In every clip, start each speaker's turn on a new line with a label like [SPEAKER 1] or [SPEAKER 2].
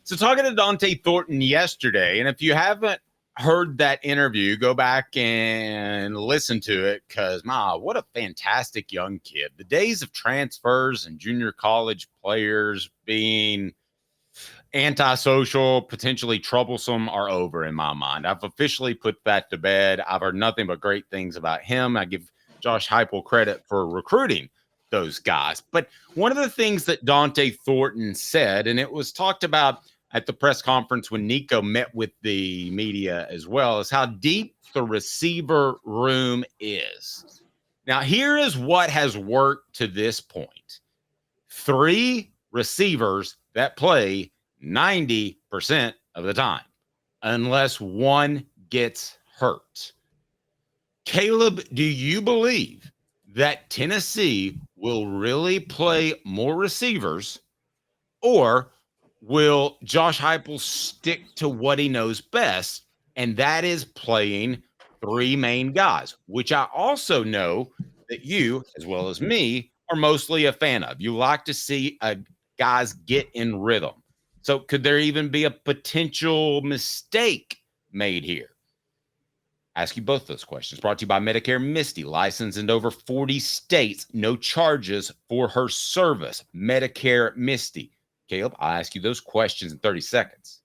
[SPEAKER 1] So talking to Dante Thornton yesterday, and if you haven't heard that interview, go back and listen to it because, what a fantastic young kid. The days of transfers and junior college players being antisocial, potentially troublesome are over in my mind. I've officially put that to bed. I've heard nothing but great things about him. I give Josh Heupel credit for recruiting those guys. But one of the things that Dante Thornton said, and it was talked about at the press conference when Nico met with the media as well, is how deep the receiver room is. Now, here is what has worked to this point. 3 receivers that play 90% of the time, unless one gets hurt. Caleb, do you believe that Tennessee will really play more receivers, or will Josh Heupel stick to what he knows best, and that is playing 3 main guys, which I also know that you, as well as me, are mostly a fan of. You like to see guys get in rhythm. So could there even be a potential mistake made here? Ask you both those questions. Brought to you by Medicare Misty, licensed in over 40 states. No charges for her service. Medicare Misty. Caleb, I'll ask you those questions in 30 seconds.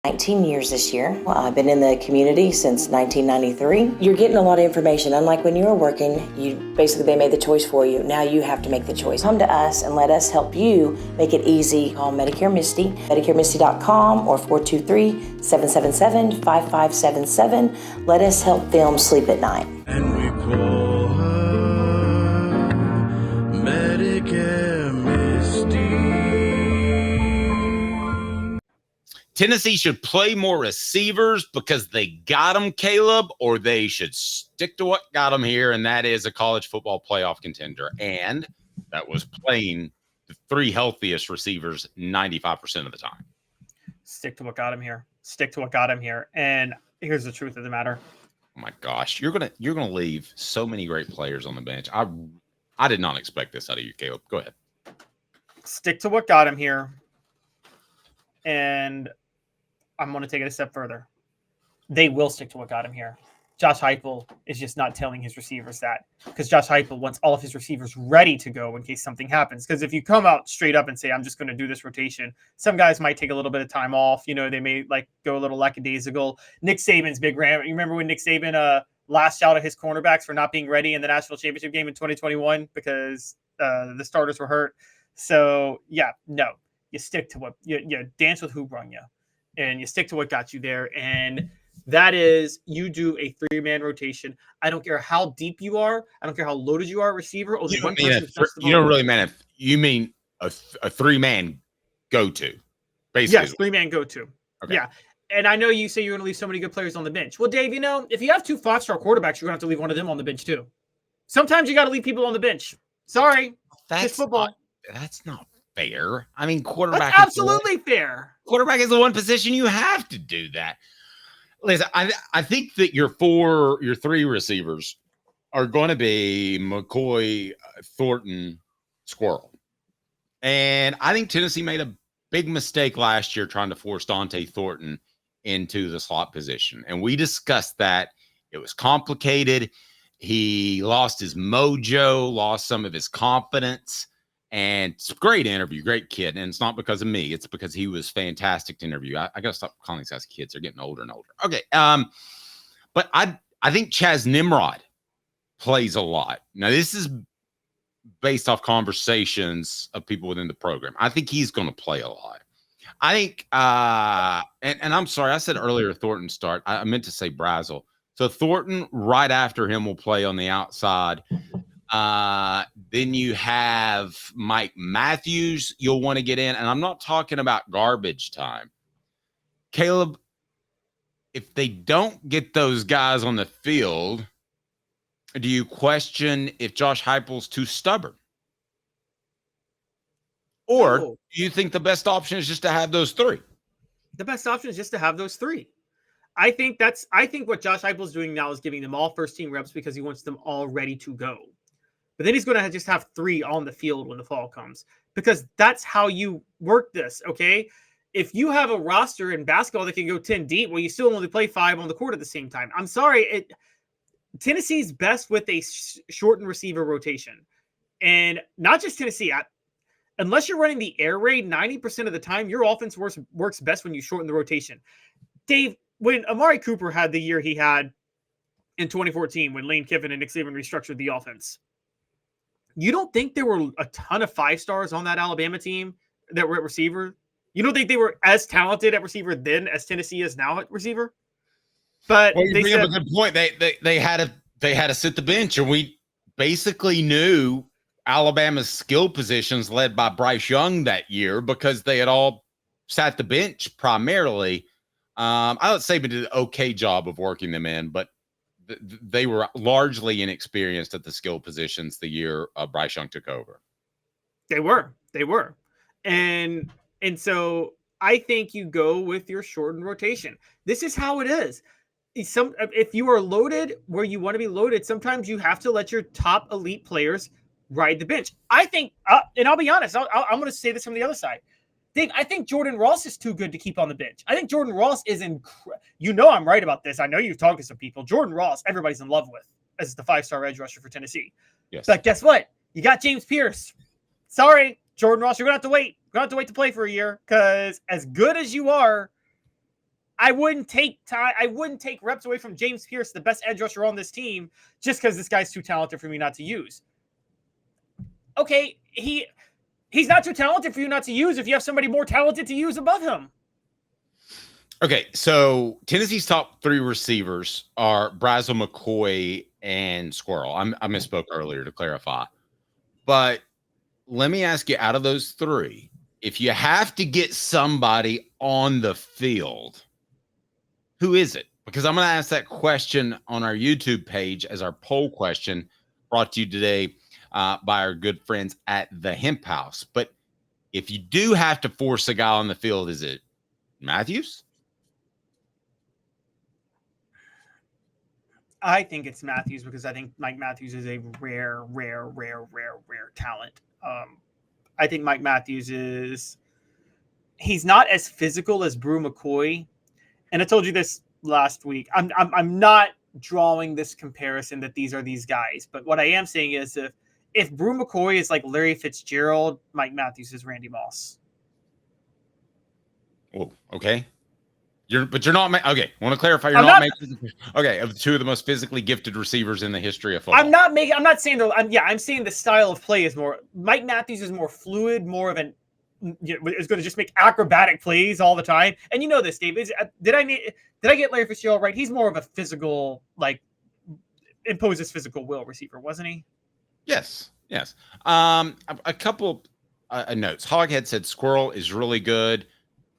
[SPEAKER 2] 19 years this year. Well, I've been in the community since 1993. You're getting a lot of information. Unlike when you were working, they made the choice for you. Now you have to make the choice. Come to us and let us help you make it easy. Call Medicare Misty, MedicareMisty.com or 423-777-5577. Let us help them sleep at night.
[SPEAKER 3] And we call her Medicare Misty.
[SPEAKER 1] Tennessee should play more receivers because they got them, Caleb, or they should stick to what got them here, and that is a college football playoff contender. And that was playing the 3 healthiest receivers 95% of the time.
[SPEAKER 4] Stick to what got him here. Stick to what got him here. And here's the truth of the matter.
[SPEAKER 1] Oh my gosh, you're gonna leave so many great players on the bench. I did not expect this out of you, Caleb. Go ahead.
[SPEAKER 4] Stick to what got him here. And I'm going to take it a step further. They will stick to what got him here. Josh Heupel is just not telling his receivers that, because Josh Heupel wants all of his receivers ready to go in case something happens. Because if you come out straight up and say, I'm just going to do this rotation, some guys might take a little bit of time off. You know, they may go a little lackadaisical. Nick Saban's big rant. You remember when Nick Saban lashed out at his cornerbacks for not being ready in the national championship game in 2021 because the starters were hurt. So, yeah, no. You stick to what you dance with who brung you, and you stick to what got you there. And that is, you do a 3-man rotation. I don't care how deep you are. I don't care how loaded you are, receiver.
[SPEAKER 1] You don't really mean if you mean a 3-man go-to, basically.
[SPEAKER 4] Yes, 3-man go-to.
[SPEAKER 1] Okay.
[SPEAKER 4] Yeah. And I know you say you're going to leave so many good players on the bench. Well, Dave, if you have 2 5-star quarterbacks, you're going to have to leave one of them on the bench too. Sometimes you got to leave people on the bench. Sorry. That's football.
[SPEAKER 1] That's not fair. I mean, quarterback.
[SPEAKER 4] That's absolutely fair.
[SPEAKER 1] Quarterback is the one position you have to do that. Listen, I think that your 3 receivers are going to be McCoy, Thornton, Squirrel. And I think Tennessee made a big mistake last year trying to force Dante Thornton into the slot position. And we discussed that. It was complicated. He lost his mojo, lost some of his confidence. And it's a great interview, great kid. And it's not because of me. It's because he was fantastic to interview. I got to stop calling these guys kids. They're getting older and older. Okay. But I think Chaz Nimrod plays a lot. Now, this is based off conversations of people within the program. I think he's going to play a lot. I think, and I'm sorry, I said earlier Thornton start. I meant to say Brazel. So Thornton right after him will play on the outside. Then you have Mike Matthews you'll want to get in. And I'm not talking about garbage time. Caleb, if they don't get those guys on the field, do you question if Josh Heupel's too stubborn? Or do you think the best option is just to have those 3?
[SPEAKER 4] The best option is just to have those 3. I think what Josh Heupel is doing now is giving them all first-team reps because he wants them all ready to go. but then he's going to just have 3 on the field when the fall comes, because that's how you work this. Okay. If you have a roster in basketball that can go 10 deep, well, you still only play 5 on the court at the same time. I'm sorry. Tennessee's best with a shortened receiver rotation, and not just Tennessee. Unless you're running the air raid 90% of the time, your offense works best when you shorten the rotation. Dave, when Amari Cooper had the year he had in 2014, when Lane Kiffin and Nick Saban restructured the offense, you don't think there were a ton of 5-stars on that Alabama team that were at receiver? You don't think they were as talented at receiver then as Tennessee is now at receiver? But
[SPEAKER 1] you bring up a good point. They had to sit the bench, and we basically knew Alabama's skill positions led by Bryce Young that year because they had all sat the bench primarily. I would say we did an okay job of working them in, but they were largely inexperienced at the skill positions the year Bryce Young took over.
[SPEAKER 4] They were. And so I think you go with your shortened rotation. This is how it is. If you are loaded where you want to be loaded, sometimes you have to let your top elite players ride the bench. I think, and I'll be honest, I'm going to say this from the other side. I think Jordan Ross is too good to keep on the bench. I think Jordan Ross is I'm right about this. I know you've talked to some people. Jordan Ross, everybody's in love with as the 5-star edge rusher for Tennessee.
[SPEAKER 1] Yes.
[SPEAKER 4] But guess what? You got James Pierce. Sorry, Jordan Ross, you're going to have to wait. You're going to have to wait to play for a year, because as good as you are, I wouldn't take reps away from James Pierce, the best edge rusher on this team, just because this guy's too talented for me not to use. Okay, he's not too talented for you not to use if you have somebody more talented to use above him.
[SPEAKER 1] Okay, so Tennessee's top 3 receivers are Brazel, McCoy, and Squirrel. I misspoke earlier to clarify. But let me ask you, out of those 3, if you have to get somebody on the field, who is it? Because I'm going to ask that question on our YouTube page as our poll question, brought to you today by our good friends at the Hemp House. But if you do have to force a guy on the field, is it Matthews?
[SPEAKER 4] I think it's Matthews, because I think Mike Matthews is a rare talent. I think Mike Matthews he's not as physical as Brew McCoy. And I told you this last week. I'm not drawing this comparison that these are these guys, but what I am saying is if Brew McCoy is like Larry Fitzgerald, Mike Matthews is Randy Moss.
[SPEAKER 1] Oh, okay. You're not okay. I want to clarify. You're not making okay of 2 of the most physically gifted receivers in the history of football.
[SPEAKER 4] I'm saying the style of play is more. Mike Matthews is more fluid, more of an. Is going to just make acrobatic plays all the time. And you know this, Dave. Did I get Larry Fitzgerald right? He's more of a physical, like, imposes physical will receiver, wasn't he?
[SPEAKER 1] Yes. A couple notes. Hoghead said Squirrel is really good,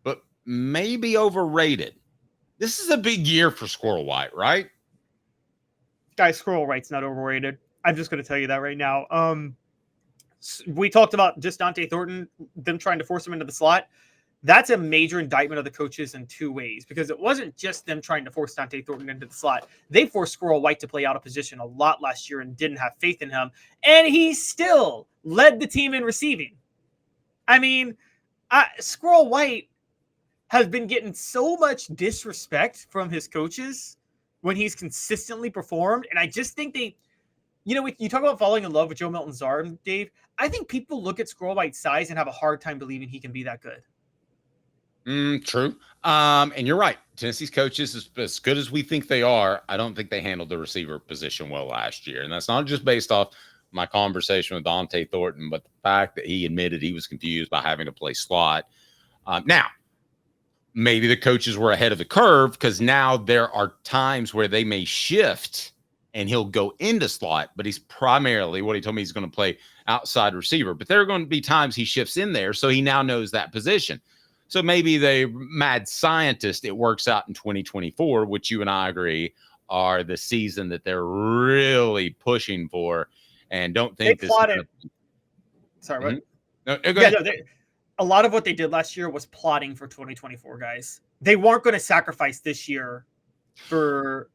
[SPEAKER 1] but maybe overrated. This is a big year for Squirrel White, right?
[SPEAKER 4] Guys, Squirrel White's not overrated. I'm just going to tell you that right now. We talked about just Dante Thornton, them trying to force him into the slot. That's a major indictment of the coaches in 2 ways, because it wasn't just them trying to force Dante Thornton into the slot. They forced Squirrel White to play out of position a lot last year and didn't have faith in him. And he still led the team in receiving. I mean, Squirrel White has been getting so much disrespect from his coaches when he's consistently performed. And I just think you talk about falling in love with Joe Milton's arm, Dave. I think people look at Squirrel White's size and have a hard time believing he can be that good.
[SPEAKER 1] True. And you're right. Tennessee's coaches, as good as we think they are, I don't think they handled the receiver position well last year. And that's not just based off my conversation with Dante Thornton, but the fact that he admitted he was confused by having to play slot. Now, maybe the coaches were ahead of the curve, because now there are times where they may shift and he'll go into slot, but he's primarily, what he told me, he's going to play outside receiver. But there are going to be times he shifts in there, so he now knows that position. So maybe the mad scientist, it works out in 2024, which you and I agree are the season that they're really pushing for, and don't think
[SPEAKER 4] they
[SPEAKER 1] this
[SPEAKER 4] plotted. Sorry, what?
[SPEAKER 1] No, go ahead.
[SPEAKER 4] A lot of what they did last year was plotting for 2024, guys. They weren't going to sacrifice this year for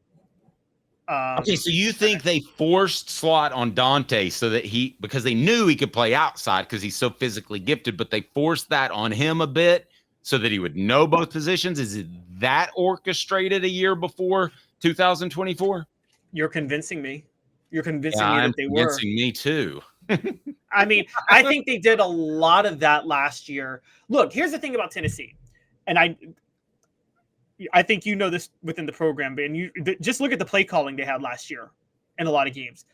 [SPEAKER 1] Okay, so you think they forced slot on Dante so that because they knew he could play outside because he's so physically gifted, but they forced that on him a bit so that he would know both positions? Is it that orchestrated a year before 2024?
[SPEAKER 4] You're convincing me. You're convincing
[SPEAKER 1] Yeah,
[SPEAKER 4] me
[SPEAKER 1] I'm
[SPEAKER 4] that they were.
[SPEAKER 1] convincing me too.
[SPEAKER 4] I mean, I think they did a lot of that last year. Look, here's the thing about Tennessee, and I think you know this within the program, and just look at the play calling they had last year in a lot of games.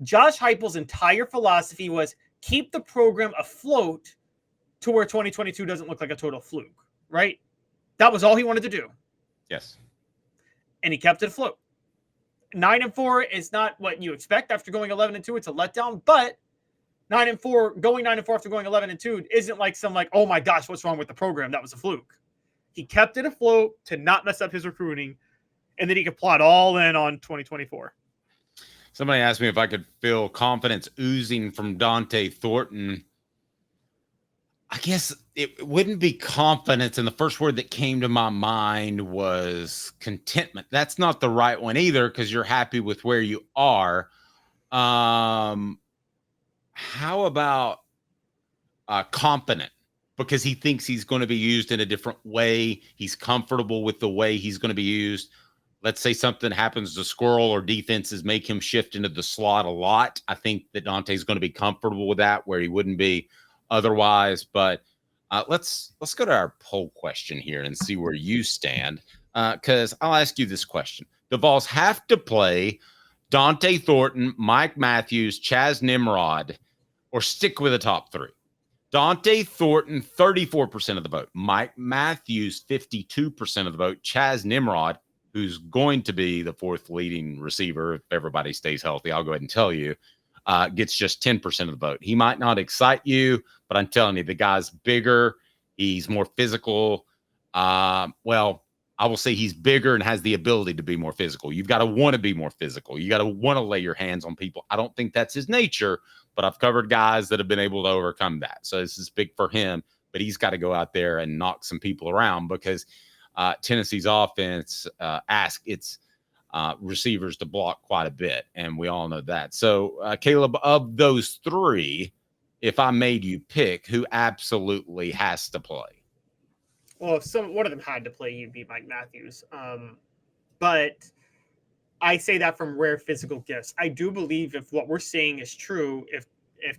[SPEAKER 4] Josh Heupel's entire philosophy was keep the program afloat to where 2022 doesn't look like a total fluke, right? That was all he wanted to do.
[SPEAKER 1] Yes.
[SPEAKER 4] And he kept it afloat. 9-4 is not what you expect after going 11-2. It's a letdown, but 9-4, going 9-4 after going 11-2 isn't like oh my gosh, what's wrong with the program? That was a fluke. He kept it afloat to not mess up his recruiting, and then he could plot all in on 2024.
[SPEAKER 1] Somebody asked me if I could feel confidence oozing from Dante Thornton. I guess it wouldn't be confidence, and the first word that came to my mind was contentment. That's not the right one either, because you're happy with where you are. How about confident? Because he thinks he's going to be used in a different way. He's comfortable with the way he's going to be used. Let's say something happens to Squirrel or defenses make him shift into the slot a lot. I think that Dante's going to be comfortable with that, where he wouldn't be otherwise. But let's go to our poll question here and see where you stand. Because I'll ask you this question. The Vols have to play Dante Thornton, Mike Matthews, Chaz Nimrod, or stick with the top three. Dante Thornton, 34% of the vote. Mike Matthews, 52% of the vote. Chaz Nimrod, who's going to be the fourth leading receiver if everybody stays healthy, I'll go ahead and tell you, gets just 10% of the vote. He might not excite you, but I'm telling you, the guy's bigger. He's more physical. Well, I will say he's bigger and has the ability to be more physical. You've got to want to be more physical. You got to want to lay your hands on people. I don't think that's his nature, but I've covered guys that have been able to overcome that. So this is big for him, but he's got to go out there and knock some people around because Tennessee's offense asks its receivers to block quite a bit, and we all know that. So, Caleb, of those three, if I made you pick, who absolutely has to play?
[SPEAKER 4] Well, if one of them had to play, you'd be Mike Matthews. But I say that from rare physical gifts. I do believe if what we're saying is true, if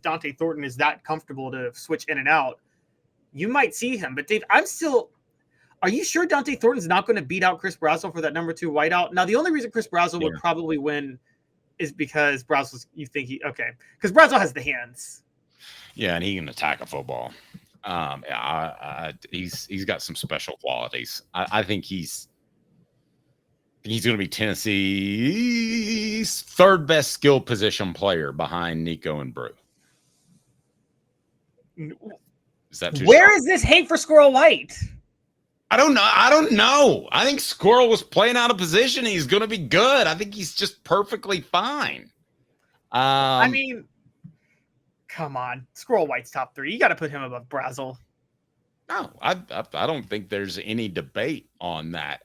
[SPEAKER 4] Dante Thornton is that comfortable to switch in and out, you might see him. But Dave, are you sure Dante Thornton's not going to beat out Chris Brazzell for that number 2 wideout? Now, the only reason Chris Brazzell would probably win is because because Brazzell has the hands. Yeah,
[SPEAKER 1] and he can attack a football. He's got some special qualities. I think he's going to be Tennessee's third best skill position player behind Nico and Brew. Is that too
[SPEAKER 4] Where
[SPEAKER 1] short?
[SPEAKER 4] is this hate for Squirrel White?
[SPEAKER 1] I don't know. I think Squirrel was playing out of position. He's going to be good. I think he's just perfectly fine.
[SPEAKER 4] I mean, come on. Squirrel White's top 3. You got to put him above Brazzell.
[SPEAKER 1] No, I don't think there's any debate on that.